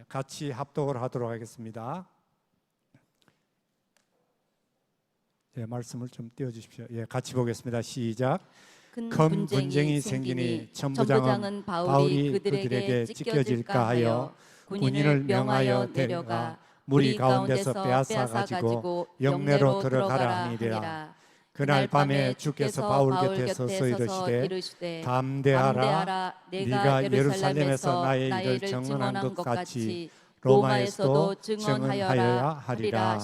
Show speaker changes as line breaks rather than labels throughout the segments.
같이 합독을 하도록 하겠습니다. 말씀을 좀 띄워주십시오. 같이 보겠습니다. 시작. 큰 분쟁이 생기니 천부장은 바울이 그들에게 찢겨질까 하여 군인을 명하여 데려가 무리 가운데서 빼앗아 가지고 영내로 들어가라 하니라. 그날 밤에 주께서 바울 곁에 서서 이르시되 담대하라. 네가 예루살렘에서 나의 일을 증언한 것 같이 로마에서도 증언하여야 하리라.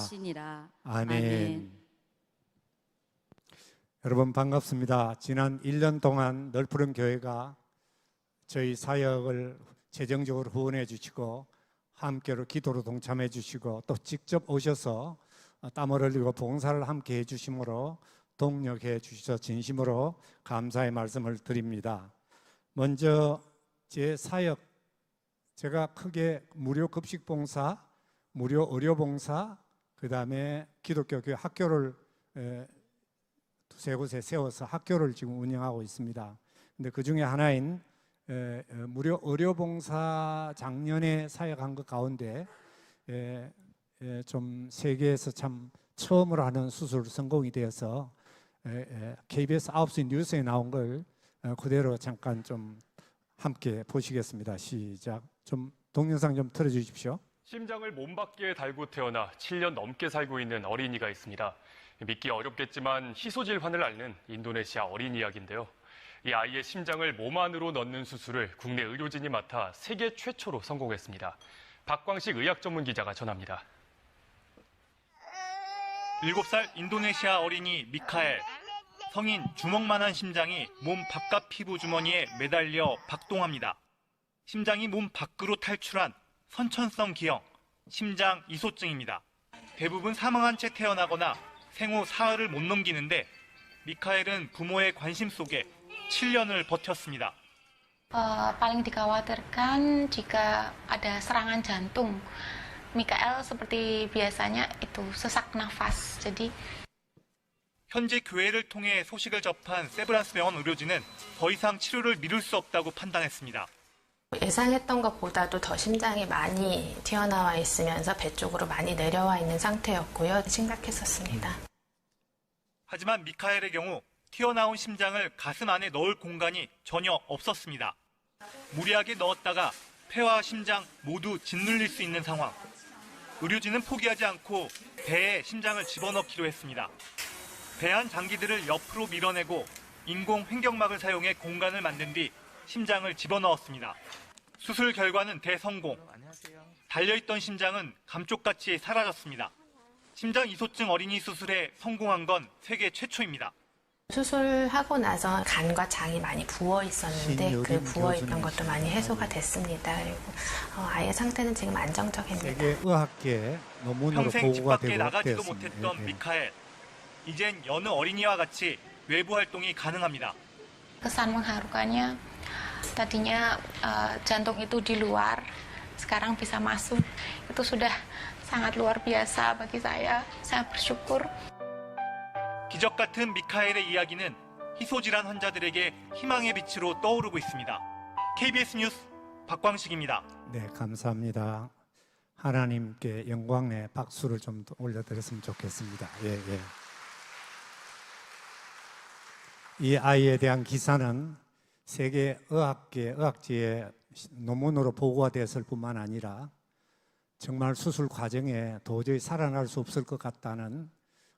아멘. 여러분 반갑습니다. 지난 1년 동안 널푸른 교회가 저희 사역을 재정적으로 후원해 주시고 함께로 기도로 동참해 주시고 또 직접 오셔서 땀을 흘리고 봉사를 함께 해 주심으로 동력해 주셔서 진심으로 감사의 말씀을 드립니다. 먼저 제 사역, 제가 크게 무료 급식 봉사, 무료 의료 봉사, 그 다음에 기독교 교회 학교를 두세 곳에 세워서 학교를 지금 운영하고 있습니다. 근데 그 중에 하나인 무료 의료 봉사 작년에 사역한 것 가운데 좀 세계에서 참 처음으로 하는 수술 성공이 되어서 KBS 9시 뉴스에 나온 걸 그대로 잠깐 좀 함께 보시겠습니다. 시작. 좀 동영상 좀 틀어주십시오.
심장을 몸 밖에 달고 태어나 7년 넘게 살고 있는 어린이가 있습니다. 믿기 어렵겠지만 희소질환을 앓는 인도네시아 어린이 이야기인데요. 이 아이의 심장을 몸 안으로 넣는 수술을 국내 의료진이 맡아 세계 최초로 성공했습니다. 박광식 의학 전문 기자가 전합니다.
7살 인도네시아 어린이 미카엘. 성인 주먹만한 심장이 몸 바깥 피부 주머니에 매달려 박동합니다. 심장이 몸 밖으로 탈출한 선천성 기형, 심장 이소증입니다. 대부분 사망한 채 태어나거나 생후 사흘을 못 넘기는데 미카엘은 부모의 관심 속에 7년을 버텼습니다.
paling dikhawatirkan jika ada serangan jantung. Mikael seperti biasanya itu sesak nafas. jadi
현재 교회를 통해 소식을 접한 세브란스 병원 의료진은 더 이상 치료를 미룰 수 없다고 판단했습니다.
예상했던 것보다도 더 심장이 많이 튀어나와 있으면서 배 쪽으로 많이 내려와 있는 상태였고요. 심각했었습니다.
하지만 미카엘의 경우 튀어나온 심장을 가슴 안에 넣을 공간이 전혀 없었습니다. 무리하게 넣었다가 폐와 심장 모두 짓눌릴 수 있는 상황. 의료진은 포기하지 않고 배에 심장을 집어넣기로 했습니다. 배 안 장기들을 옆으로 밀어내고 인공 횡격막을 사용해 공간을 만든 뒤 심장을 집어넣었습니다. 수술 결과는 대성공. 달려있던 심장은 감쪽같이 사라졌습니다. 심장 이소증 어린이 수술에 성공한 건 세계 최초입니다.
수술하고 나서 간과 장이 많이 부어 있었는데 그 부어 있던 것도 많이 해소가 됐습니다. 그리고 아이의 상태는 지금 안정적입니다.
세계 의학계 논문으로
평생 집
보고가
밖에
되고
나가지도
되었습니다.
못했던 미카엘. 이젠 여느 어린이와 같이 외부 활동이 가능합니다.
kesan mengharukannya tadinya jantung itu di luar, sekarang bisa masuk. Itu sudah sangat luar biasa bagi saya. saya bersyukur.
기적 같은 미카엘의 이야기는 희소질환 환자들에게 희망의 빛으로 떠오르고 있습니다. KBS 뉴스 박광식입니다.
네, 감사합니다. 하나님께 영광의 박수를 좀 올려드렸으면 좋겠습니다. 이 아이에 대한 기사는 세계 의학지에 논문으로 보고가 됐을 뿐만 아니라 정말 수술 과정에 도저히 살아날 수 없을 것 같다는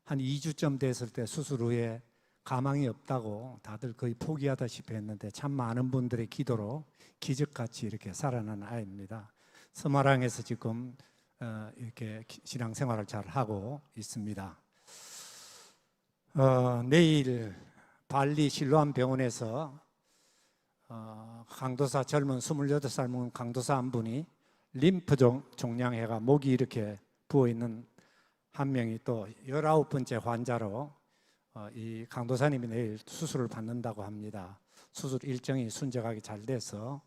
한 2주쯤 됐을 때 수술 후에 가망이 없다고 다들 거의 포기하다시피 했는데 참 많은 분들의 기도로 기적같이 이렇게 살아난 아이입니다. 서마랑에서 지금 이렇게 신앙생활을 잘 하고 있습니다. 내일 발리 실로암 병원에서 강도사 젊은 28살 먹은 강도사 한 분이 림프 종양해가 목이 이렇게 부어있는 한 명이 또 19번째 환자로 이 강도사님이 내일 수술을 받는다고 합니다. 수술 일정이 순적하게 잘 돼서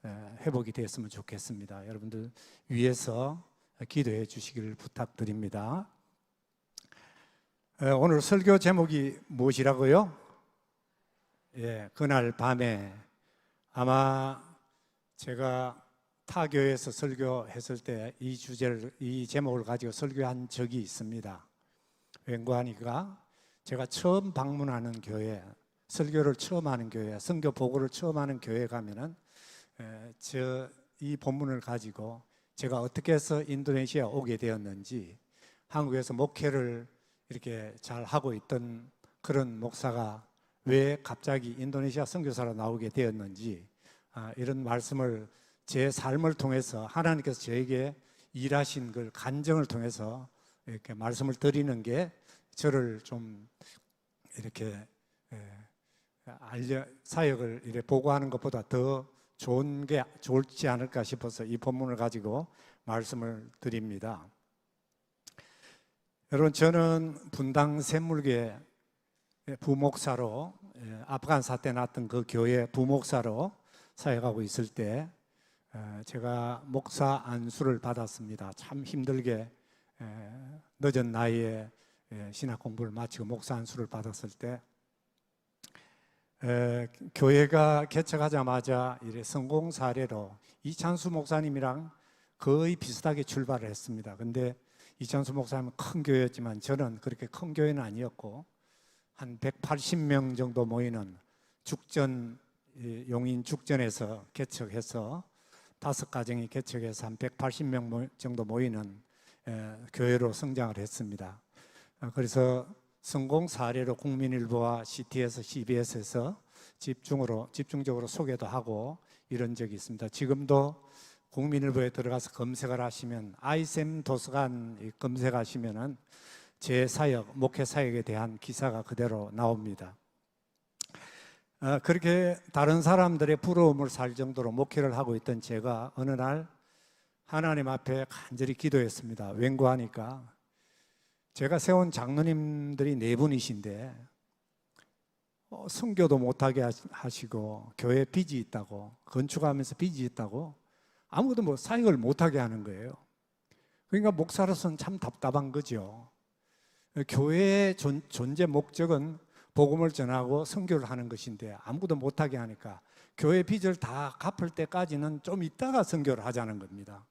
회복이 됐으면 좋겠습니다. 여러분들 위해서 기도해 주시기를 부탁드립니다. 오늘 설교 제목이 무엇이라고요? 그날 밤에 아마 제가 타 교회에서 설교했을 때 이 제목을 가지고 설교한 적이 있습니다. 웬고하니까 제가 처음 방문하는 교회, 설교를 처음 하는 교회, 선교 보고를 처음 하는 교회 가면은 이 본문을 가지고 제가 어떻게 해서 인도네시아 오게 되었는지, 한국에서 목회를 이렇게 잘 하고 있던 그런 목사가 왜 갑자기 인도네시아 선교사로 나오게 되었는지, 이런 말씀을 제 삶을 통해서 하나님께서 저에게 일하신 그 간증을 통해서 이렇게 말씀을 드리는 게 저를 좀 이렇게 사역을 이렇게 보고하는 것보다 더 좋은 게 좋지 않을까 싶어서 이 본문을 가지고 말씀을 드립니다. 여러분, 저는 분당 샘물교회 부목사로, 아프간 사태 났던 그 교회 부목사로 사역하고 있을 때 제가 목사 안수를 받았습니다. 참 힘들게 늦은 나이에 신학 공부를 마치고 목사 안수를 받았을 때 교회가 개척하자마자 이래 성공 사례로 이찬수 목사님이랑 거의 비슷하게 출발을 했습니다. 근데 이찬수 목사님은 큰 교회였지만 저는 그렇게 큰 교회는 아니었고, 한 180명 정도 모이는 용인 죽전에서 개척해서 5가정이 개척해서 한 180명 정도 모이는 교회로 성장을 했습니다. 그래서 성공 사례로 국민일보와 CT에서 CBS에서 집중적으로 소개도 하고 이런 적이 있습니다. 지금도 국민일보에 들어가서 검색을 하시면, 아이샘 도서관 검색하시면은 제 사역, 목회 사역에 대한 기사가 그대로 나옵니다. 그렇게 다른 사람들의 부러움을 살 정도로 목회를 하고 있던 제가 어느 날 하나님 앞에 간절히 기도했습니다. 웬고하니까 제가 세운 장로님들이 4분이신데 선교도 못하게 하시고 교회 빚이 있다고, 건축하면서 빚이 있다고 아무도 사역을 못하게 하는 거예요. 그러니까 목사로서는 참 답답한 거죠. 교회의 존재 목적은 복음을 전하고 선교를 하는 것인데 아무도 못하게 하니까 교회 빚을 다 갚을 때까지는 좀 있다가 선교를 하자는 겁니다.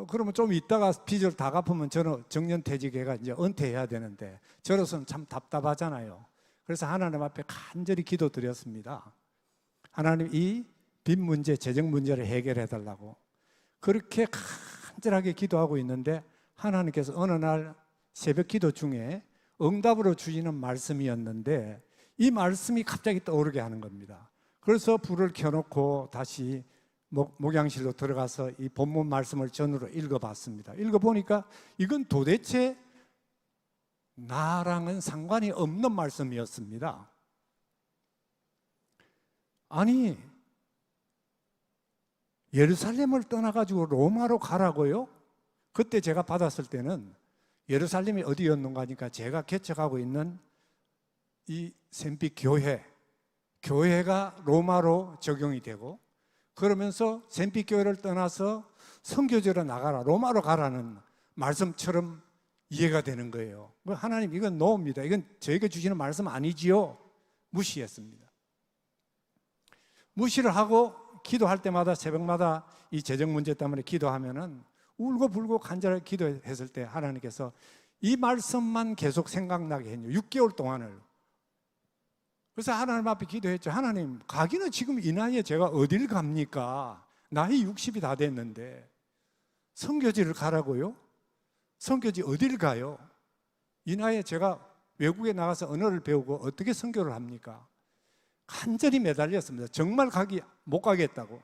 그러면 좀 있다가 빚을 다 갚으면 저는 정년퇴직해가 이제 은퇴해야 되는데 저로서는 참 답답하잖아요. 그래서 하나님 앞에 간절히 기도드렸습니다. 하나님, 이 빚 문제, 재정 문제를 해결해 달라고 그렇게 간절하게 기도하고 있는데 하나님께서 어느 날 새벽 기도 중에 응답으로 주시는 말씀이었는데 이 말씀이 갑자기 떠오르게 하는 겁니다. 그래서 불을 켜놓고 다시 목양실로 들어가서 이 본문 말씀을 전으로 읽어봤습니다. 읽어보니까 이건 도대체 나랑은 상관이 없는 말씀이었습니다. 아니, 예루살렘을 떠나가지고 로마로 가라고요? 그때 제가 받았을 때는 예루살렘이 어디였는가 하니까 제가 개척하고 있는 이 샘빛 교회가 로마로 적용이 되고, 그러면서 샘빛 교회를 떠나서 선교지로 나가라, 로마로 가라는 말씀처럼 이해가 되는 거예요. 하나님, 이건 노입니다. 이건 저에게 주시는 말씀 아니지요? 무시했습니다. 무시를 하고 기도할 때마다, 새벽마다 이 재정 문제 때문에 기도하면은 울고불고 간절하게 기도했을 때 하나님께서 이 말씀만 계속 생각나게 했요. 6개월 동안을. 그래서 하나님 앞에 기도했죠. 하나님, 가기는 지금 이 나이에 제가 어딜 갑니까? 나이 60이 다 됐는데 선교지를 가라고요? 선교지 어딜 가요? 이 나이에 제가 외국에 나가서 언어를 배우고 어떻게 선교를 합니까? 간절히 매달렸습니다. 정말 못 가겠다고.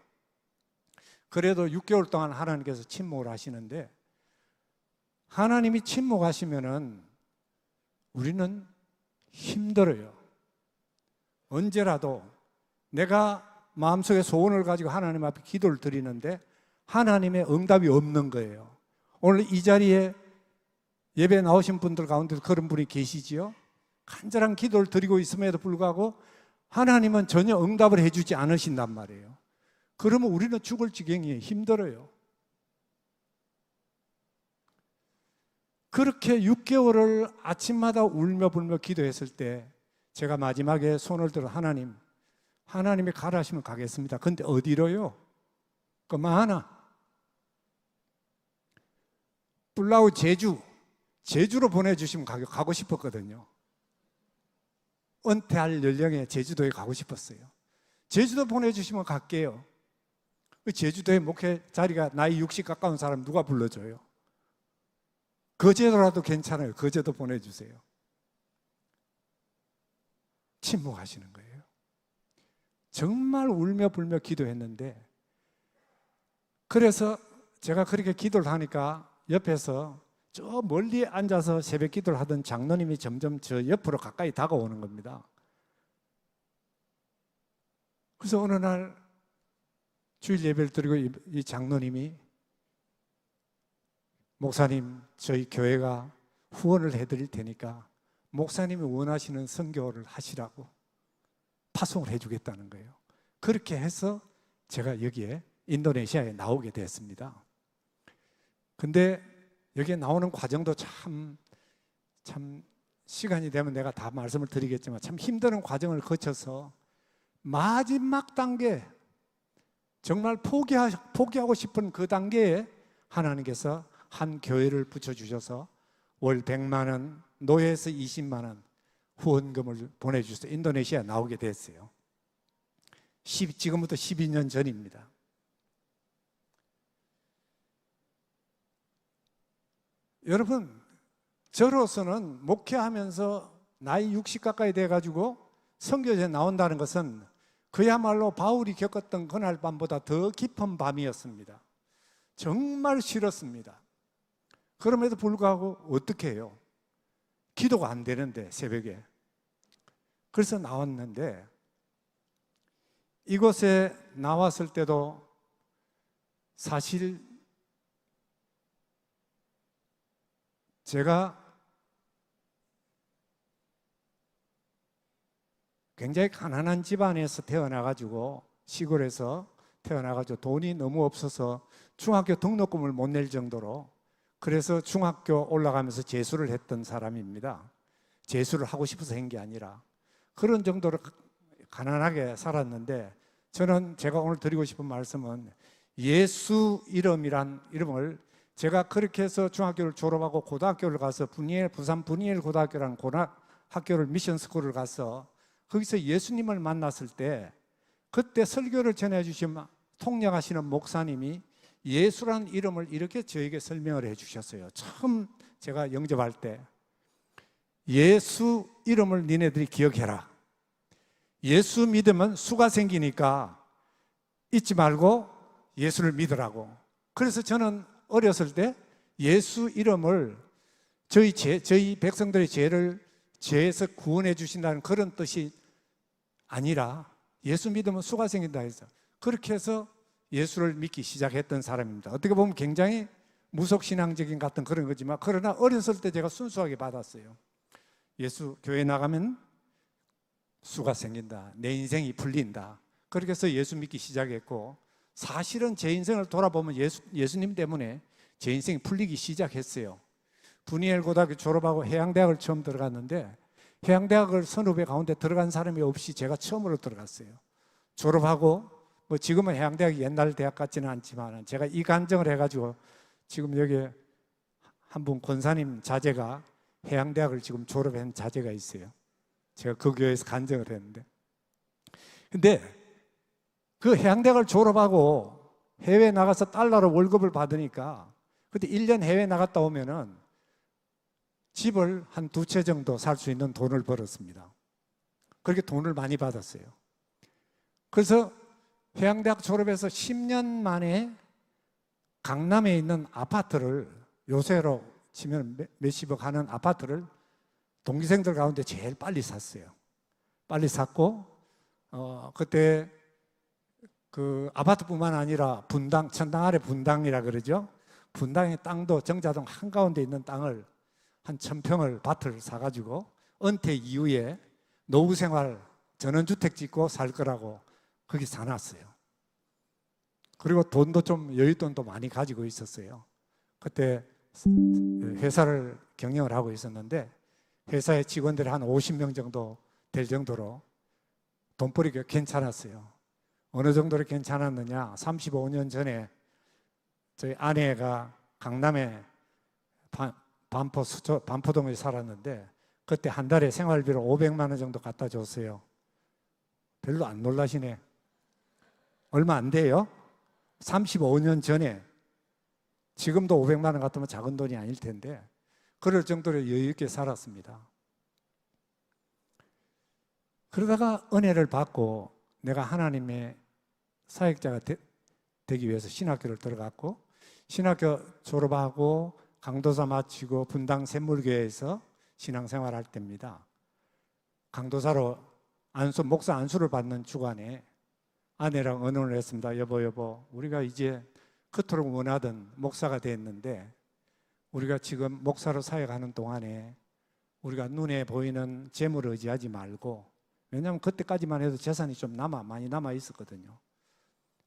그래도 6개월 동안 하나님께서 침묵을 하시는데, 하나님이 침묵하시면은 우리는 힘들어요. 언제라도 내가 마음속에 소원을 가지고 하나님 앞에 기도를 드리는데 하나님의 응답이 없는 거예요. 오늘 이 자리에 예배 나오신 분들 가운데도 그런 분이 계시지요? 간절한 기도를 드리고 있음에도 불구하고 하나님은 전혀 응답을 해주지 않으신단 말이에요. 그러면 우리는 죽을 지경이 힘들어요. 그렇게 6개월을 아침마다 울며 불며 기도했을 때 제가 마지막에 손을 들어 하나님이 가라 하시면 가겠습니다. 근데 어디로요? 그만 하나. 뿔라우 제주로 보내주시면 가고 싶었거든요. 은퇴할 연령에 제주도에 가고 싶었어요. 제주도 보내주시면 갈게요. 제주도에 목회 자리가 나이 60 가까운 사람 누가 불러줘요? 거제도라도 괜찮아요. 거제도 보내주세요. 침묵하시는 거예요. 정말 울며 불며 기도했는데, 그래서 제가 그렇게 기도를 하니까 옆에서 저 멀리 앉아서 새벽 기도를 하던 장로님이 점점 저 옆으로 가까이 다가오는 겁니다. 그래서 어느 날 주일 예배를 드리고 이 장로님이, 목사님, 저희 교회가 후원을 해드릴 테니까 목사님이 원하시는 선교를 하시라고 파송을 해주겠다는 거예요. 그렇게 해서 제가 여기에 인도네시아에 나오게 됐습니다. 근데 여기에 나오는 과정도 참 시간이 되면 내가 다 말씀을 드리겠지만 참 힘든 과정을 거쳐서 마지막 단계, 정말 포기하고 싶은 그 단계에 하나님께서 한 교회를 붙여주셔서 월 100만 원, 노회에서 20만 원 후원금을 보내주셔서 인도네시아에 나오게 됐어요. 지금부터 12년 전입니다. 여러분, 저로서는 목회하면서 나이 60 가까이 돼가지고 선교지에 나온다는 것은 그야말로 바울이 겪었던 그날 밤보다 더 깊은 밤이었습니다. 정말 싫었습니다. 그럼에도 불구하고 어떻게 해요? 기도가 안 되는데, 새벽에. 그래서 나왔는데, 이곳에 나왔을 때도 사실 제가 굉장히 가난한 집안에서 태어나가지고, 시골에서 태어나가지고 돈이 너무 없어서 중학교 등록금을 못 낼 정도로, 그래서 중학교 올라가면서 재수를 했던 사람입니다. 재수를 하고 싶어서 한 게 아니라 그런 정도로 가난하게 살았는데, 저는 제가 오늘 드리고 싶은 말씀은 예수 이름이란 이름을, 제가 그렇게 해서 중학교를 졸업하고 고등학교를 가서 부산 분이엘 고등학교라는 학교를 미션 스쿨을 가서 거기서 예수님을 만났을 때, 그때 설교를 전해주신 통역하시는 목사님이 예수라는 이름을 이렇게 저에게 설명을 해주셨어요. 처음 제가 영접할 때, 예수 이름을 니네들이 기억해라. 예수 믿으면 수가 생기니까 잊지 말고 예수를 믿으라고. 그래서 저는 어렸을 때 예수 이름을 저희 백성들의 죄에서 구원해 주신다는 그런 뜻이 아니라 예수 믿으면 수가 생긴다 해서 그렇게 해서 예수를 믿기 시작했던 사람입니다. 어떻게 보면 굉장히 무속신앙적인 같은 그런 거지만, 그러나 어렸을 때 제가 순수하게 받았어요. 예수 교회 나가면 수가 생긴다, 내 인생이 풀린다. 그렇게 해서 예수 믿기 시작했고, 사실은 제 인생을 돌아보면 예수님 때문에 제 인생이 풀리기 시작했어요. 분이엘 고등학교 졸업하고 해양대학을 처음 들어갔는데, 해양대학을 선후배 가운데 들어간 사람이 없이 제가 처음으로 들어갔어요. 졸업하고 지금은 해양대학이 옛날 대학 같지는 않지만, 제가 이 간증을 해가지고 지금 여기 한 분 권사님 자제가 해양대학을 지금 졸업한 자제가 있어요. 제가 그 교회에서 간증을 했는데, 근데 그 해양대학을 졸업하고 해외 나가서 달러로 월급을 받으니까, 그때 1년 해외 나갔다 오면은 집을 한 2채 정도 살 수 있는 돈을 벌었습니다. 그렇게 돈을 많이 받았어요. 그래서 해양대학 졸업해서 10년 만에 강남에 있는 아파트를, 요새로 치면 몇십억 하는 아파트를 동기생들 가운데 제일 빨리 샀어요. 빨리 샀고, 그때 그 아파트뿐만 아니라 분당, 천당 아래 분당이라 그러죠. 분당의 땅도 정자동 한가운데 있는 땅을 한 1000평을 밭을 사가지고 은퇴 이후에 노후생활 전원주택 짓고 살 거라고 거기 사놨어요. 그리고 돈도 좀 여윳돈도 많이 가지고 있었어요. 그때 회사를 경영을 하고 있었는데, 회사의 직원들이 한 50명 정도 될 정도로 돈벌이가 괜찮았어요. 어느 정도로 괜찮았느냐, 35년 전에 저희 아내가 강남에 반포동에 살았는데 그때 한 달에 생활비로 500만 원 정도 갖다 줬어요. 별로 안 놀라시네. 얼마 안 돼요? 35년 전에. 지금도 500만 원 같으면 작은 돈이 아닐 텐데 그럴 정도로 여유 있게 살았습니다. 그러다가 은혜를 받고 내가 하나님의 사역자가 되기 위해서 신학교를 들어갔고 신학교 졸업하고 강도사 마치고 분당 샘물교회에서 신앙생활할 때입니다. 강도사로 목사 안수를 받는 주간에 아내랑 언언을 했습니다. 여보, 우리가 이제 그토록 원하던 목사가 됐는데 우리가 지금 목사로 사역하는 동안에 우리가 눈에 보이는 재물을 의지하지 말고, 왜냐하면 그때까지만 해도 재산이 좀 많이 남아 있었거든요.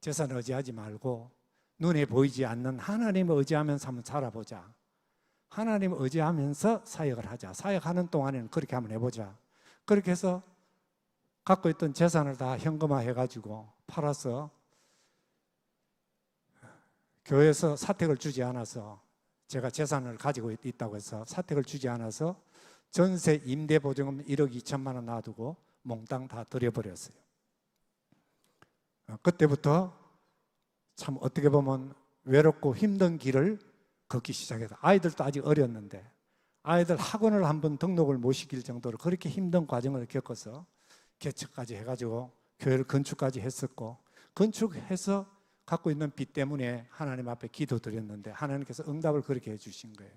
재산을 의지하지 말고 눈에 보이지 않는 하나님을 의지하면서 한번 살아보자. 하나님을 의지하면서 사역을 하자. 사역하는 동안에는 그렇게 한번 해보자. 그렇게 해서 갖고 있던 재산을 다 현금화해가지고 팔아서 교회에서 사택을 주지 않아서, 제가 재산을 가지고 있다고 해서 사택을 주지 않아서 전세 임대보증금 1억 2천만 원 놔두고 몽땅 다 들여버렸어요. 그때부터 참 어떻게 보면 외롭고 힘든 길을 걷기 시작해서, 아이들도 아직 어렸는데 아이들 학원을 한번 등록을 못 시킬 정도로 그렇게 힘든 과정을 겪어서 개척까지 해가지고 교회를 건축까지 했었고, 건축해서 갖고 있는 빚 때문에 하나님 앞에 기도드렸는데 하나님께서 응답을 그렇게 해주신 거예요.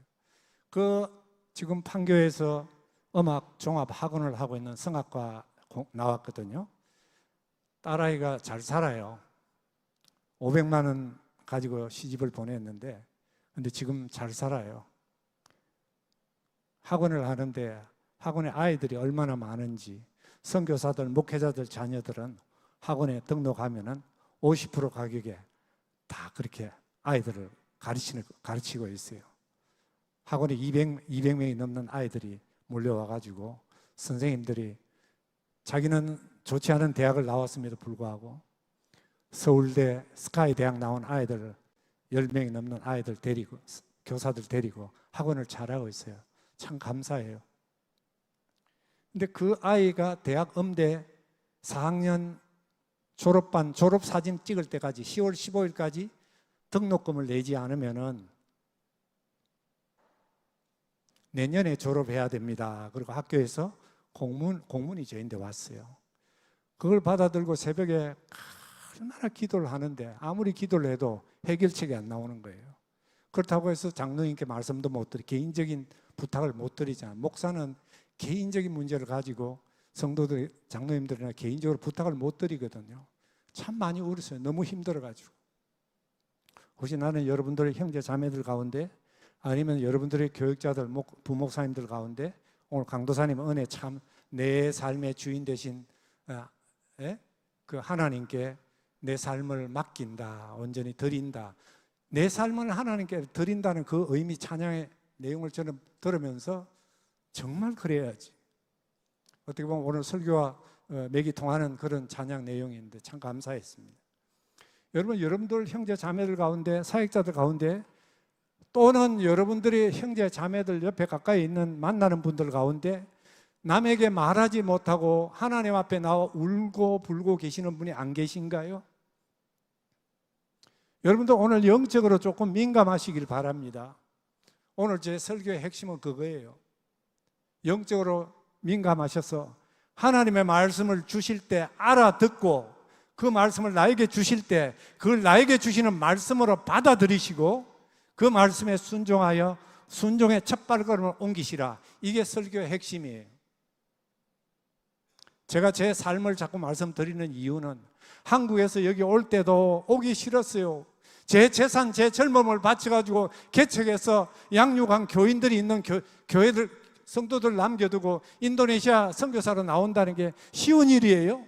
지금 판교에서 음악 종합 학원을 하고 있는 성악과 나왔거든요. 딸아이가 잘 살아요. 500만 원 가지고 시집을 보냈는데 근데 지금 잘 살아요. 학원을 하는데 학원에 아이들이 얼마나 많은지, 선교사들, 목회자들 자녀들은 학원에 등록하면은 50% 가격에 다 그렇게 아이들을 가르치고 있어요. 학원에 200명이 넘는 아이들이 몰려와가지고 선생님들이 자기는 좋지 않은 대학을 나왔음에도 불구하고 서울대 스카이 대학 나온 아이들 10명이 넘는 아이들 데리고, 교사들 데리고 학원을 잘하고 있어요. 참 감사해요. 근데 그 아이가 대학 음대 4학년 졸업반 졸업사진 찍을 때까지 10월 15일까지 등록금을 내지 않으면은 내년에 졸업해야 됩니다. 그리고 학교에서 공문이 저희한테 왔어요. 그걸 받아들고 새벽에 얼마나 기도를 하는데 아무리 기도를 해도 해결책이 안 나오는 거예요. 그렇다고 해서 장로님께 말씀도 못 드리고 개인적인 부탁을 못 드리잖아요. 목사는 개인적인 문제를 가지고 성도들, 장로님들이나 개인적으로 부탁을 못 드리거든요. 참 많이 울었어요. 너무 힘들어가지고. 혹시 나는 여러분들의 형제 자매들 가운데 아니면 여러분들의 교육자들, 부목사님들 가운데 오늘 강도사님 은혜 참 내 삶의 주인 되신 그 하나님께 내 삶을 맡긴다, 온전히 드린다. 내 삶을 하나님께 드린다는 그 의미, 찬양의 내용을 저는 들으면서 정말 그래야지. 어떻게 보면 오늘 설교와 맥이 통하는 그런 찬양 내용인데 참 감사했습니다. 여러분들 형제 자매들 가운데, 사역자들 가운데, 또는 여러분들이 형제 자매들 옆에 가까이 있는 만나는 분들 가운데 남에게 말하지 못하고 하나님 앞에 나와 울고 불고 계시는 분이 안 계신가요? 여러분들 오늘 영적으로 조금 민감하시길 바랍니다. 오늘 제 설교의 핵심은 그거예요. 영적으로 민감하셔서 하나님의 말씀을 주실 때 알아듣고 그 말씀을 나에게 주실 때 그걸 나에게 주시는 말씀으로 받아들이시고 그 말씀에 순종하여 순종의 첫 발걸음을 옮기시라. 이게 설교의 핵심이에요. 제가 제 삶을 자꾸 말씀드리는 이유는 한국에서 여기 올 때도 오기 싫었어요. 제 재산, 제 젊음을 바쳐가지고 개척해서 양육한 교인들이 있는 교회들, 성도들 남겨두고 인도네시아 선교사로 나온다는 게 쉬운 일이에요.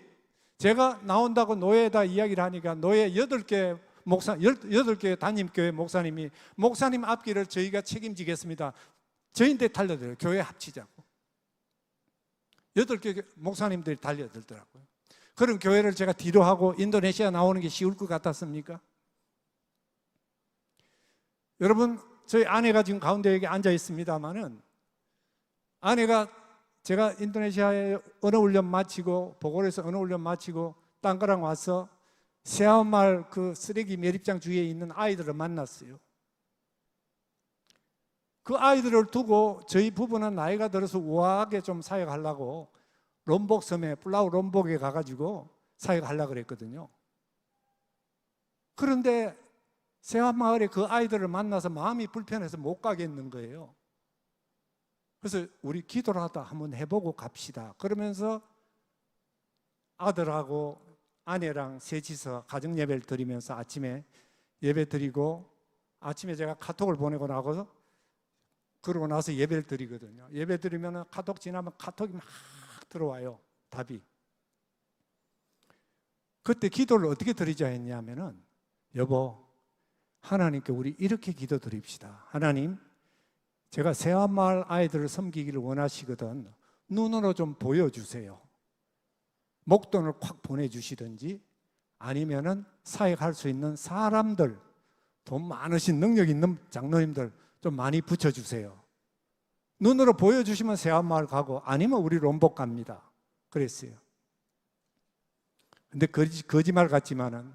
제가 나온다고 노예에다 이야기를 하니까 노예 8개 담임교회 목사님 앞길을 저희가 책임지겠습니다. 저희한테 달려들어요. 교회 합치자고. 8개 목사님들이 달려들더라고요. 그런 교회를 제가 뒤로 하고 인도네시아 나오는 게 쉬울 것 같았습니까? 여러분, 저희 아내가 지금 가운데 여기 앉아 있습니다만은 아내가 제가 인도네시아에 언어훈련 마치고 보골에서 언어훈련 마치고 땅가랑 와서 새하마을 그 쓰레기 매립장 주위에 있는 아이들을 만났어요. 그 아이들을 두고 저희 부부는 나이가 들어서 우아하게 좀 사역하려고 롬복 섬에 플라우 롬복에 가가지고 사역하려고 그랬거든요. 그런데 새하마을에 그 아이들을 만나서 마음이 불편해서 못 가겠는 거예요. 그래서 우리 기도를 하다 한번 해보고 갑시다. 그러면서 아들하고 아내랑 셋이서 가정 예배를 드리면서 아침에 예배 드리고 아침에 제가 카톡을 보내고 나서 그러고 나서 예배를 드리거든요. 예배 드리면 카톡 지나면 카톡이 막 들어와요. 답이. 그때 기도를 어떻게 드리자 했냐면은 여보 하나님께 우리 이렇게 기도 드립시다. 하나님 제가 새하마을 아이들을 섬기기를 원하시거든 눈으로 좀 보여주세요. 목돈을 콱 보내주시든지 아니면은 사역할 수 있는 사람들, 돈 많으신 능력 있는 장로님들 좀 많이 붙여주세요. 눈으로 보여주시면 새하마을 가고 아니면 우리 롬복 갑니다. 그랬어요. 근데 거짓말 같지만은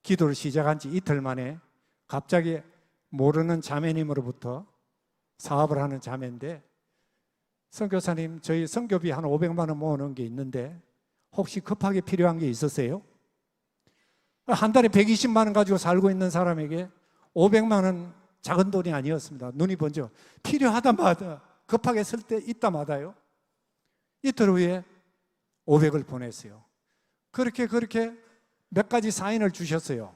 기도를 시작한 지 이틀 만에 갑자기 모르는 자매님으로부터 사업을 하는 자매인데 선교사님 저희 선교비 한 500만 원 모아놓은 게 있는데 혹시 급하게 필요한 게 있으세요? 한 달에 120만 원 가지고 살고 있는 사람에게 500만 원 작은 돈이 아니었습니다. 눈이 번져 필요하다마다 급하게 쓸 때 있다마다요. 이틀 후에 500을 보냈어요. 그렇게 몇 가지 사인을 주셨어요.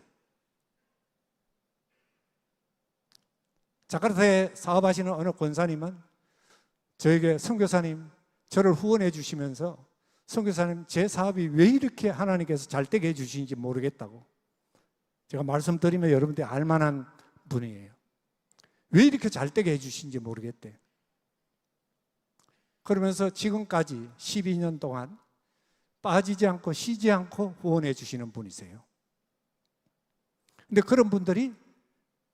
자카르타에 사업하시는 어느 권사님은 저에게 선교사님 저를 후원해 주시면서 선교사님 제 사업이 왜 이렇게 하나님께서 잘 되게 해 주시는지 모르겠다고. 제가 말씀드리면 여러분들이 알만한 분이에요. 왜 이렇게 잘 되게 해 주시는지 모르겠대. 그러면서 지금까지 12년 동안 빠지지 않고 쉬지 않고 후원해 주시는 분이세요. 근데 그런 분들이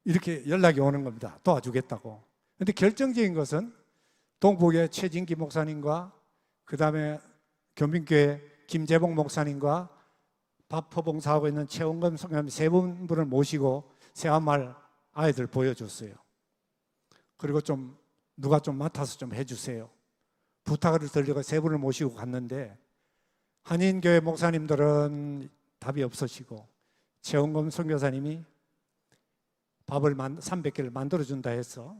이렇게 연락이 오는 겁니다. 도와주겠다고. 그런데 결정적인 것은 동북의 최진기 목사님과 그 다음에 교민교회 김재봉 목사님과 밥퍼 봉사하고 있는 최원금 성교사님 세 분을 모시고 새하마을 아이들 보여줬어요. 그리고 좀 누가 좀 맡아서 좀 해주세요. 부탁을 드리고 세 분을 모시고 갔는데 한인교회 목사님들은 답이 없으시고 최원금 선교사님이 밥을 300개를 만들어준다 해서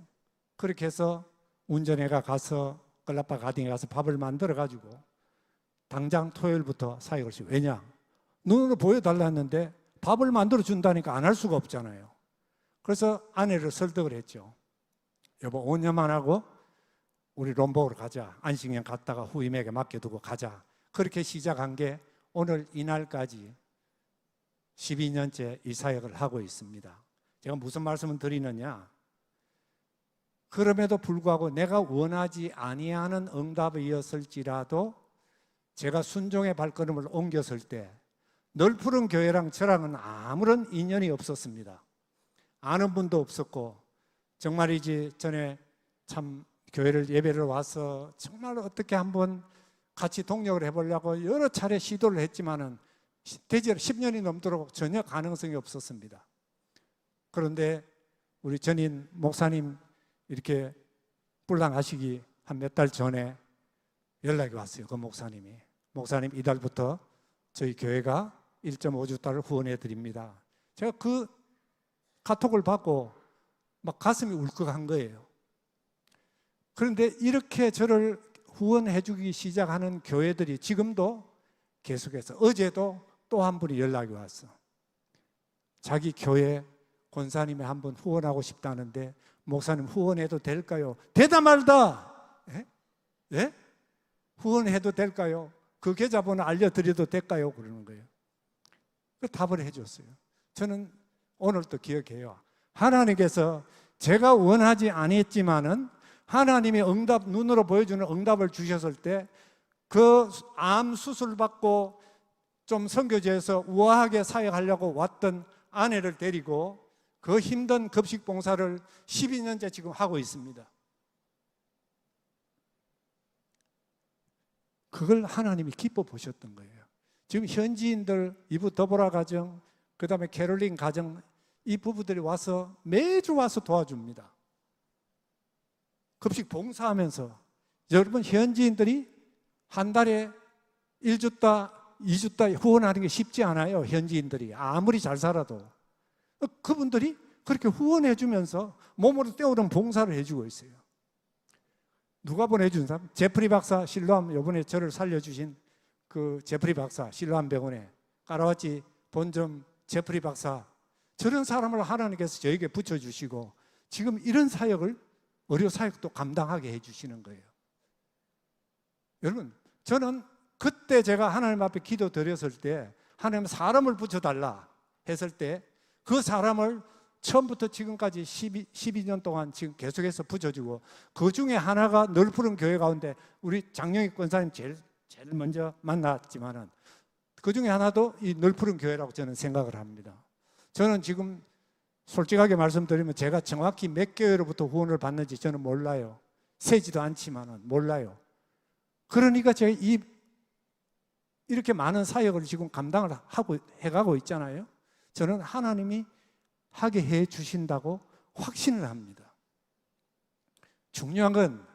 그렇게 해서 운전해가 가서 끌라파 가딩에 가서 밥을 만들어가지고 당장 토요일부터 사역을 시작해요. 왜냐? 눈으로 보여달라 했는데 밥을 만들어준다니까 안 할 수가 없잖아요. 그래서 아내를 설득을 했죠. 여보 5년만 하고 우리 롬복으로 가자. 안식년 갔다가 후임에게 맡겨두고 가자. 그렇게 시작한 게 오늘 이날까지 12년째 이 사역을 하고 있습니다. 제가 무슨 말씀을 드리느냐? 그럼에도 불구하고 내가 원하지 아니하는 응답이었을지라도 제가 순종의 발걸음을 옮겼을 때 널푸른 교회랑 저랑은 아무런 인연이 없었습니다. 아는 분도 없었고 정말이지 전에 참 교회를 예배를 와서 정말 어떻게 한번 같이 동력을 해보려고 여러 차례 시도를 했지만은 대체 10년이 넘도록 전혀 가능성이 없었습니다. 그런데 우리 전인 목사님 이렇게 불랑하시기 한 몇 달 전에 연락이 왔어요. 그 목사님이 이달부터 저희 교회가 1.5주달을 후원해 드립니다. 제가 그 카톡을 받고 막 가슴이 울컥한 거예요. 그런데 이렇게 저를 후원해 주기 시작하는 교회들이 지금도 계속해서 어제도 또 한 분이 연락이 왔어. 자기 교회 권사님이 한번 후원하고 싶다는데 목사님 후원해도 될까요? 되다 말다. 예? 예? 후원해도 될까요? 그 계좌번호 알려드려도 될까요? 그러는 거예요. 그 답을 해줬어요. 저는 오늘도 기억해요. 하나님께서 제가 원하지 않았지만은 하나님이 응답, 눈으로 보여주는 응답을 주셨을 때 그 암 수술 받고 좀 선교지에서 우아하게 사역하려고 왔던 아내를 데리고 그 힘든 급식 봉사를 12년째 지금 하고 있습니다. 그걸 하나님이 기뻐 보셨던 거예요. 지금 현지인들, 이부 더보라 가정, 그 다음에 캐롤린 가정, 이 부부들이 와서 매주 와서 도와줍니다. 급식 봉사하면서. 여러분, 현지인들이 한 달에 1주다, 2주다 후원하는 게 쉽지 않아요. 현지인들이 아무리 잘 살아도. 그분들이 그렇게 후원해 주면서 몸으로 때우는 봉사를 해주고 있어요. 누가 보내준 사람? 제프리 박사, 실로암, 이번에 저를 살려주신 그 제프리 박사, 실로암 병원에 까라와치 본점 제프리 박사, 저런 사람을 하나님께서 저에게 붙여주시고 지금 이런 사역을, 의료 사역도 감당하게 해주시는 거예요. 여러분, 저는 그때 제가 하나님 앞에 기도 드렸을 때, 하나님 사람을 붙여달라 했을 때 그 사람을 처음부터 지금까지 12년 동안 지금 계속해서 붙여주고, 그 중에 하나가 널푸른 교회 가운데 우리 장영익 권사님 제일 먼저 만났지만은 그 중에 하나도 이 널푸른 교회라고 저는 생각을 합니다. 저는 지금 솔직하게 말씀드리면 제가 정확히 몇 교회로부터 후원을 받는지 저는 몰라요. 세지도 않지만은 몰라요. 그러니까 제가 이렇게 많은 사역을 지금 감당을 해가고 있잖아요. 저는 하나님이 하게 해 주신다고 확신을 합니다. 중요한 건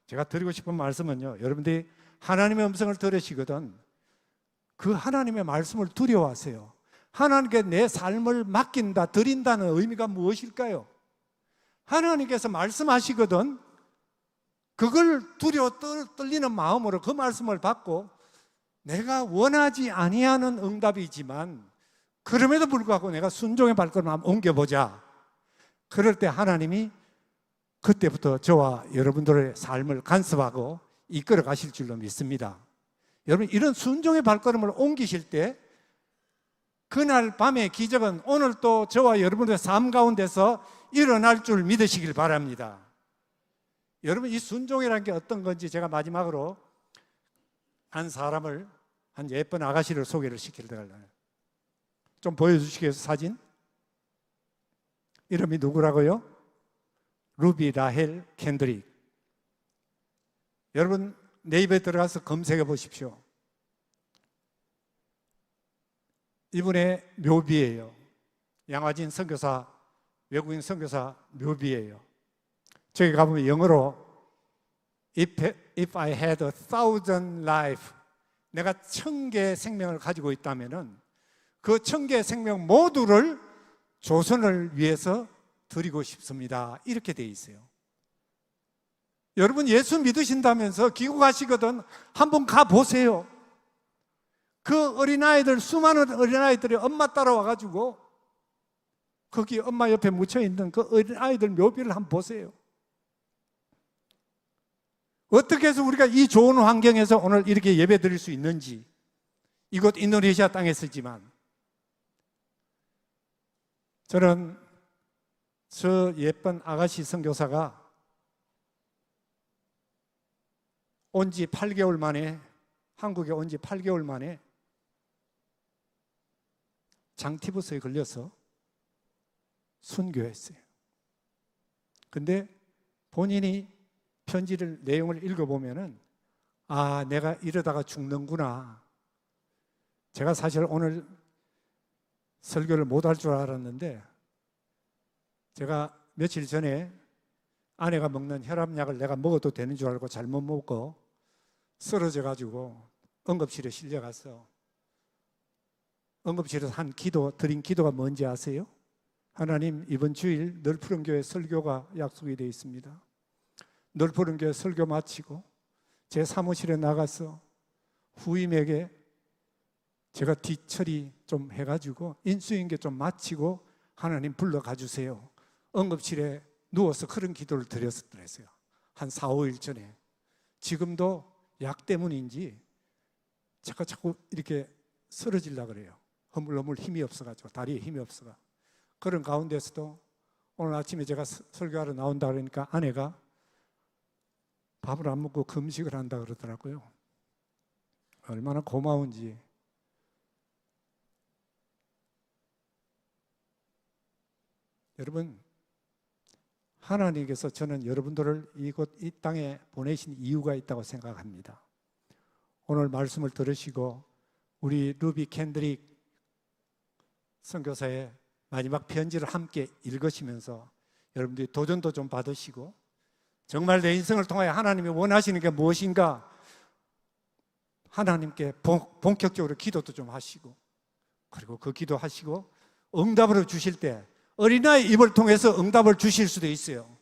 제가 드리고 싶은 말씀은요, 여러분들이 하나님의 음성을 들으시거든 그 하나님의 말씀을 두려워하세요. 하나님께 내 삶을 맡긴다, 드린다는 의미가 무엇일까요? 하나님께서 말씀하시거든 그걸 두려워 떨리는 마음으로 그 말씀을 받고, 내가 원하지 아니하는 응답이지만 그럼에도 불구하고 내가 순종의 발걸음을 한번 옮겨보자. 그럴 때 하나님이 그때부터 저와 여러분들의 삶을 간섭하고 이끌어 가실 줄로 믿습니다. 여러분, 이런 순종의 발걸음을 옮기실 때 그날 밤의 기적은 오늘 또 저와 여러분들의 삶 가운데서 일어날 줄 믿으시길 바랍니다. 여러분, 이 순종이라는 게 어떤 건지 제가 마지막으로 한 사람을, 한 예쁜 아가씨를 소개를 시키려고요. 좀 보여주시겠어요? 사진? 이름이 누구라고요? 루비 라헬 캔드릭. 여러분 네이버에 들어가서 검색해 보십시오. 이분의 묘비예요. 양화진 선교사, 외국인 선교사 묘비예요. 저기 가보면 영어로 If I had 1,000 life, 내가 1,000개의 생명을 가지고 있다면은 그 1,000개의 생명 모두를 조선을 위해서 드리고 싶습니다. 이렇게 돼 있어요. 여러분, 예수 믿으신다면서 귀국하시거든 한번 가보세요. 그 어린아이들, 수많은 어린아이들이 엄마 따라와가지고 거기 엄마 옆에 묻혀있는 그 어린아이들 묘비를 한번 보세요. 어떻게 해서 우리가 이 좋은 환경에서 오늘 이렇게 예배 드릴 수 있는지, 이곳 인도네시아 땅에 있지만 저는 저 예쁜 아가씨 선교사가 온 지 8개월 만에, 한국에 온 지 8개월 만에 장티푸스에 걸려서 순교했어요. 근데 본인이 편지를, 내용을 읽어보면은, 아, 내가 이러다가 죽는구나. 제가 사실 오늘 설교를 못 할 줄 알았는데, 제가 며칠 전에 아내가 먹는 혈압약을 내가 먹어도 되는 줄 알고 잘못 먹고 쓰러져 가지고 응급실에 실려가서, 응급실에서 드린 기도가 뭔지 아세요? 하나님, 이번 주일 널푸른 교회 설교가 약속이 되어 있습니다. 널푸른 교회 설교 마치고 제 사무실에 나가서 후임에게 제가 뒤처리 좀 해가지고 인수인계 좀 마치고 하나님 불러가 주세요. 응급실에 누워서 그런 기도를 드렸어요. 한 4, 5일 전에. 지금도 약 때문인지 자꾸 이렇게 쓰러지려고 그래요. 허물허물 힘이 없어가지고, 다리에 힘이 없어가. 그런 가운데서도 오늘 아침에 제가 설교하러 나온다 그러니까 아내가 밥을 안 먹고 금식을 한다 그러더라고요. 얼마나 고마운지. 여러분, 하나님께서 저는 여러분들을 이 땅에 보내신 이유가 있다고 생각합니다. 오늘 말씀을 들으시고 우리 루비 캔드릭 선교사의 마지막 편지를 함께 읽으시면서 여러분들이 도전도 좀 받으시고 정말 내 인생을 통하여 하나님이 원하시는 게 무엇인가 하나님께 본격적으로 기도도 좀 하시고 그리고 그 기도하시고 응답을 주실 때 어린아이 입을 통해서 응답을 주실 수도 있어요.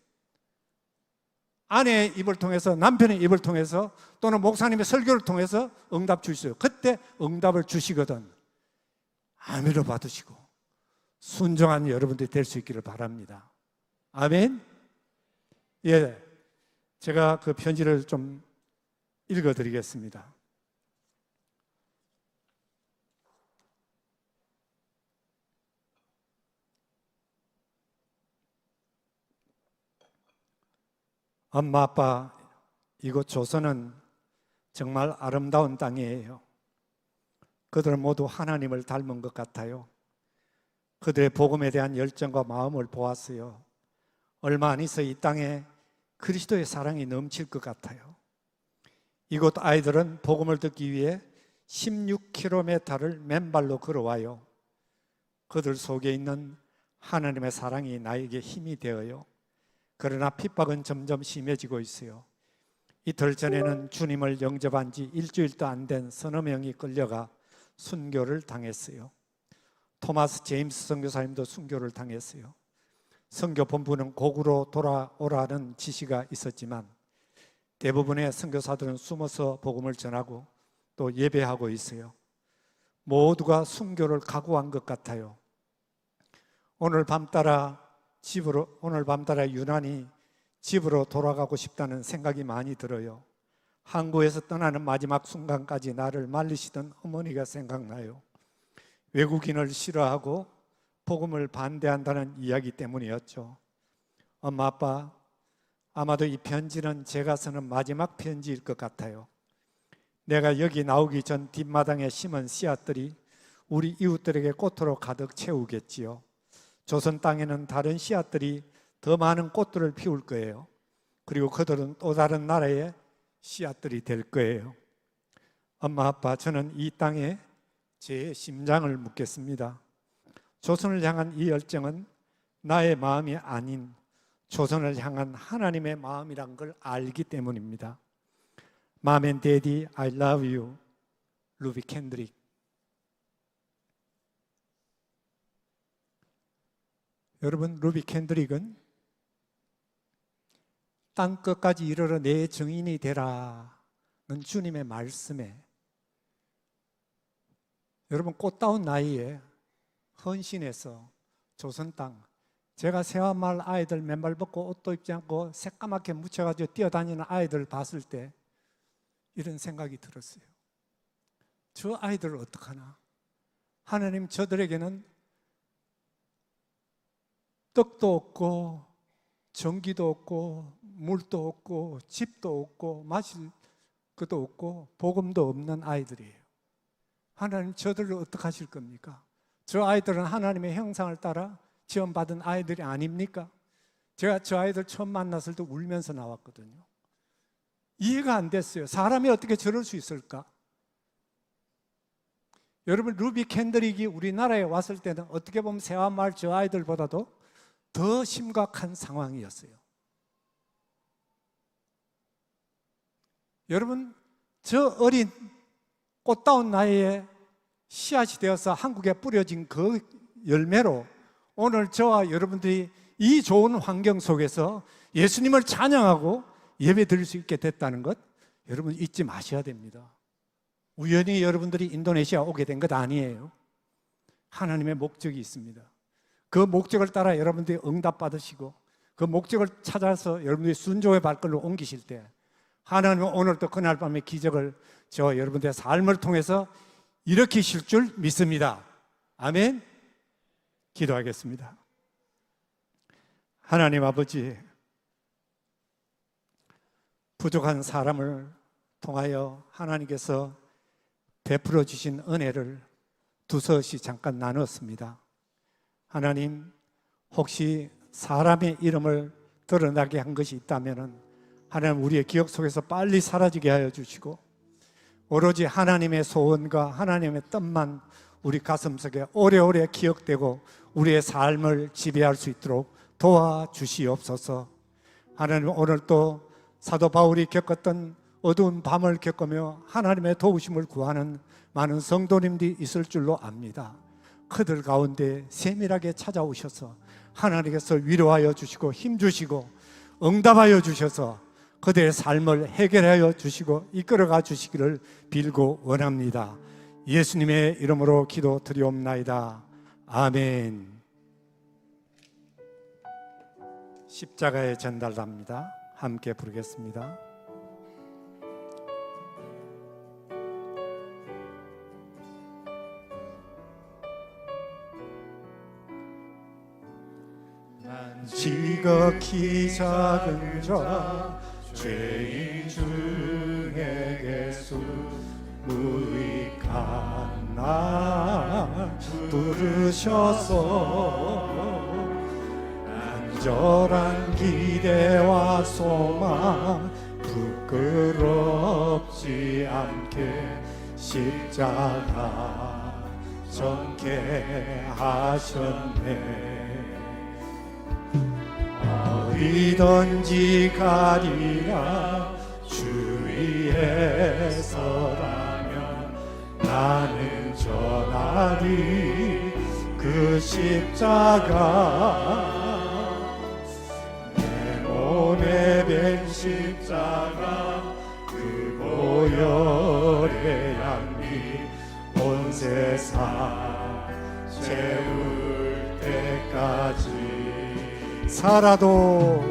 아내의 입을 통해서, 남편의 입을 통해서 또는 목사님의 설교를 통해서 응답 주시어요. 그때 응답을 주시거든 아멘을 받으시고 순종한 여러분들이 될 수 있기를 바랍니다. 아멘. 예, 제가 그 편지를 좀 읽어드리겠습니다. 엄마, 아빠, 이곳 조선은 정말 아름다운 땅이에요. 그들은 모두 하나님을 닮은 것 같아요. 그들의 복음에 대한 열정과 마음을 보았어요. 얼마 안 있어 이 땅에 그리스도의 사랑이 넘칠 것 같아요. 이곳 아이들은 복음을 듣기 위해 16km를 맨발로 걸어와요. 그들 속에 있는 하나님의 사랑이 나에게 힘이 되어요. 그러나 핍박은 점점 심해지고 있어요. 이틀 전에는 주님을 영접한 지 일주일도 안 된 서너 명이 끌려가 순교를 당했어요. 토마스 제임스 선교사님도 순교를 당했어요. 선교 본부는 고구로 돌아오라는 지시가 있었지만 대부분의 선교사들은 숨어서 복음을 전하고 또 예배하고 있어요. 모두가 순교를 각오한 것 같아요. 오늘 밤따라 유난히 집으로 돌아가고 싶다는 생각이 많이 들어요. 항구에서 떠나는 마지막 순간까지 나를 말리시던 어머니가 생각나요. 외국인을 싫어하고 복음을 반대한다는 이야기 때문이었죠. 엄마, 아빠, 아마도 이 편지는 제가 쓰는 마지막 편지일 것 같아요. 내가 여기 나오기 전 뒷마당에 심은 씨앗들이 우리 이웃들에게 꽃으로 가득 채우겠지요. 조선 땅에는 다른 씨앗들이 더 많은 꽃들을 피울 거예요. 그리고 그들은 또 다른 나라의 씨앗들이 될 거예요. 엄마, 아빠, 저는 이 땅에 제 심장을 묻겠습니다. 조선을 향한 이 열정은 나의 마음이 아닌 조선을 향한 하나님의 마음이란 걸 알기 때문입니다. Mom and Daddy, I love you. 루비 캔드릭. 여러분, 루비 캔드릭은 땅 끝까지 이르러 내 증인이 되라는 주님의 말씀에 여러분 꽃다운 나이에 헌신해서 조선 땅, 제가 새마을 아이들 맨발 벗고 옷도 입지 않고 새까맣게 묻혀가지고 뛰어다니는 아이들 봤을 때 이런 생각이 들었어요. 저 아이들을 어떡하나? 하나님, 저들에게는 떡도 없고 전기도 없고 물도 없고 집도 없고 마실 것도 없고 복음도 없는 아이들이에요. 하나님, 저들을 어떻게 하실 겁니까? 저 아이들은 하나님의 형상을 따라 지원받은 아이들이 아닙니까? 제가 저 아이들 처음 만났을 때 울면서 나왔거든요. 이해가 안 됐어요. 사람이 어떻게 저럴 수 있을까? 여러분, 루비 캔드릭이 우리나라에 왔을 때는 어떻게 보면 새마을 저 아이들보다도 더 심각한 상황이었어요. 여러분, 저 어린 꽃다운 나이에 씨앗이 되어서 한국에 뿌려진 그 열매로 오늘 저와 여러분들이 이 좋은 환경 속에서 예수님을 찬양하고 예배 드릴 수 있게 됐다는 것 여러분 잊지 마셔야 됩니다. 우연히 여러분들이 인도네시아 오게 된 것 아니에요. 하나님의 목적이 있습니다. 그 목적을 따라 여러분들이 응답 받으시고 그 목적을 찾아서 여러분들이 순종의 발걸음을 옮기실 때 하나님은 오늘도 그날 밤의 기적을 저 여러분들의 삶을 통해서 일으키실 줄 믿습니다. 아멘. 기도하겠습니다. 하나님 아버지, 부족한 사람을 통하여 하나님께서 베풀어 주신 은혜를 두서시 잠깐 나눴습니다. 하나님, 혹시 사람의 이름을 드러나게 한 것이 있다면 하나님 우리의 기억 속에서 빨리 사라지게 하여 주시고 오로지 하나님의 소원과 하나님의 뜻만 우리 가슴속에 오래오래 기억되고 우리의 삶을 지배할 수 있도록 도와주시옵소서. 하나님 오늘 또 사도 바울이 겪었던 어두운 밤을 겪으며 하나님의 도우심을 구하는 많은 성도님들이 있을 줄로 압니다. 그들 가운데 세밀하게 찾아오셔서 하나님께서 위로하여 주시고 힘주시고 응답하여 주셔서 그들의 삶을 해결하여 주시고 이끌어가 주시기를 빌고 원합니다. 예수님의 이름으로 기도 드리옵나이다. 아멘. 십자가에 전달합니다. 함께 부르겠습니다. 난 지극히 작은 자 죄인 중에게서 무익한 날 부르셔서 간절한 기대와 소망 부끄럽지 않게 십자가 정케 하셨네. 어디든지 가리라 주위에 서라면 나는 전하리 그 십자가 내 몸에 밴 십자가 그 보혈의 향기 온 세상 채울 때까지 살아도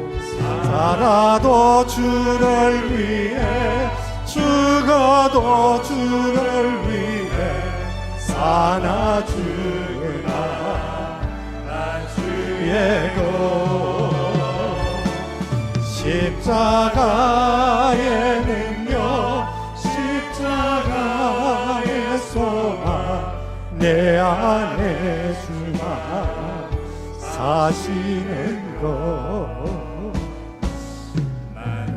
주를 위해 죽어도 주를 위해 사나 죽으나 난 주의 것 십자가의 능력 십자가의 소망 내 안에 주가 사시는 것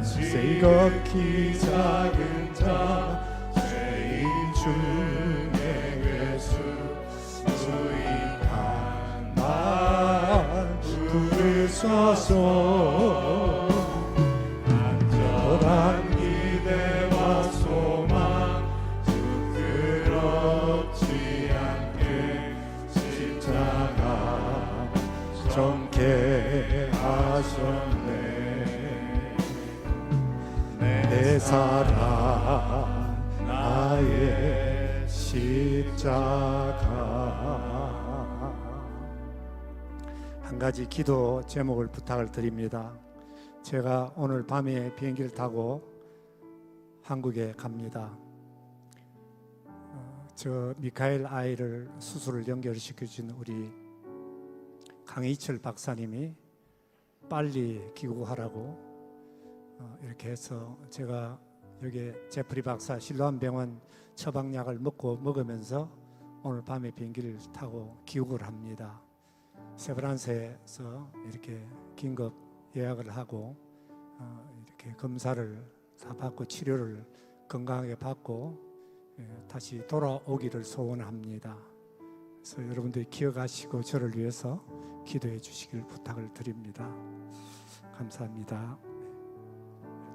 지극히 작은 자 죄인 중에 외수 무익한 날 부르셔서 간절한 기대와 소망 부끄럽지 않게 십자가 정케 하셨네. 내 사랑 나의 십자가. 한 가지 기도 제목을 부탁을 드립니다. 제가 오늘 밤에 비행기를 타고 한국에 갑니다. 저 미카엘 아이를 수술을 연결시켜준 우리 강희철 박사님이 빨리 귀국하라고 이렇게 해서 제가 여기 제프리 박사 실로암 병원 처방약을 먹으면서 오늘 밤에 비행기를 타고 귀국을 합니다. 세브란스에서 이렇게 긴급 예약을 하고 이렇게 검사를 다 받고 치료를 건강하게 받고 다시 돌아오기를 소원합니다. 그래서 여러분들이 기억하시고 저를 위해서 기도해 주시길 부탁을 드립니다. 감사합니다.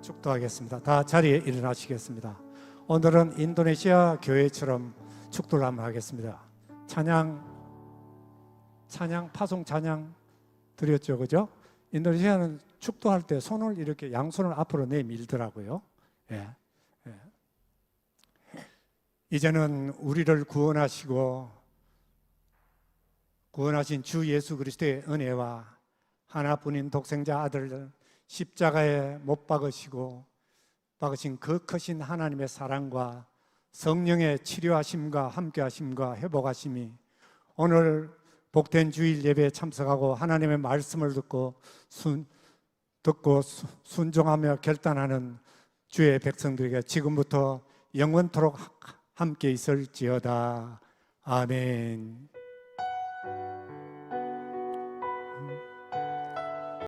축도하겠습니다. 다 자리에 일어나시겠습니다. 오늘은 인도네시아 교회처럼 축도를 한번 하겠습니다. 찬양 파송 찬양 드렸죠, 그죠? 인도네시아는 축도할 때 손을 이렇게 양손을 앞으로 내밀더라고요. 예. 이제는 우리를 구원하신 주 예수 그리스도의 은혜와 하나뿐인 독생자 아들을 십자가에 못 박으신 그 크신 하나님의 사랑과 성령의 치료하심과 함께하심과 회복하심이 오늘 복된 주일 예배에 참석하고 하나님의 말씀을 듣고 순종하며 결단하는 주의 백성들에게 지금부터 영원토록 함께 있을지어다. 아멘.